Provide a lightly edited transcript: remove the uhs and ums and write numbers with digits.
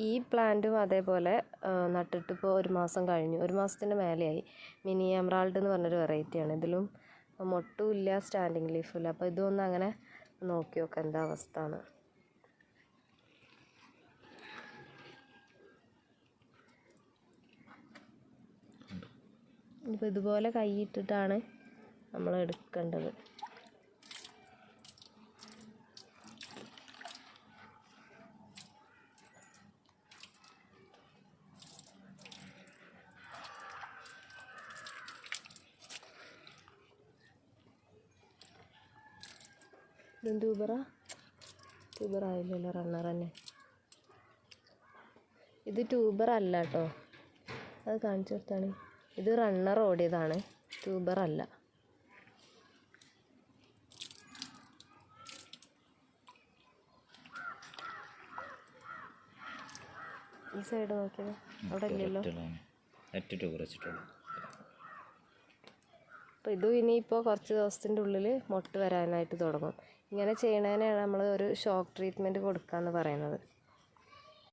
ഈ പ്ലാന്റും അതേപോലെ നട്ടിട്ട് ഇപ്പോൾ 1 മാസം കഴിഞ്ഞു, 1 മാസത്തിൻ്റെ മേലെയായി. മിനി എമറാൾഡ് എന്ന് പറഞ്ഞൊരു വെറൈറ്റിയാണ്. ഇതിലും മൊട്ടും ഇല്ല, സ്റ്റാൻഡിങ് ലീഫും ഇല്ല. അപ്പോൾ ഇതൊന്നും അങ്ങനെ നോക്കി നോക്കാം എന്താ അവസ്ഥ എന്ന്. ഇപ്പോൾ ഇതുപോലെ കൈയിട്ടിട്ടാണ് നമ്മൾ എടുക്കേണ്ടത്. ഇത് ട്യൂബറായില്ലല്ലോ, റണ്ണർ തന്നെ. ഇത് ട്യൂബർ അല്ല കേട്ടോ, അത് കാണിച്ചു കൊടുത്താണ്. ഇത് റണ്ണർ ഓടിയതാണ്, ട്യൂബർ അല്ല. ഈ സൈഡ് നോക്കിയത് അവിടെ ഇല്ലല്ലോ. അപ്പോൾ ഇതും ഇനിയിപ്പോൾ കുറച്ച് ദിവസത്തിൻ്റെ ഉള്ളിൽ മൊട്ട് വരാനായിട്ട് തുടങ്ങും. ഇങ്ങനെ ചെയ്യണതിനാണ് നമ്മൾ ഒരു ഷോക്ക് ട്രീറ്റ്മെൻറ്റ് കൊടുക്കുക എന്ന് പറയുന്നത്.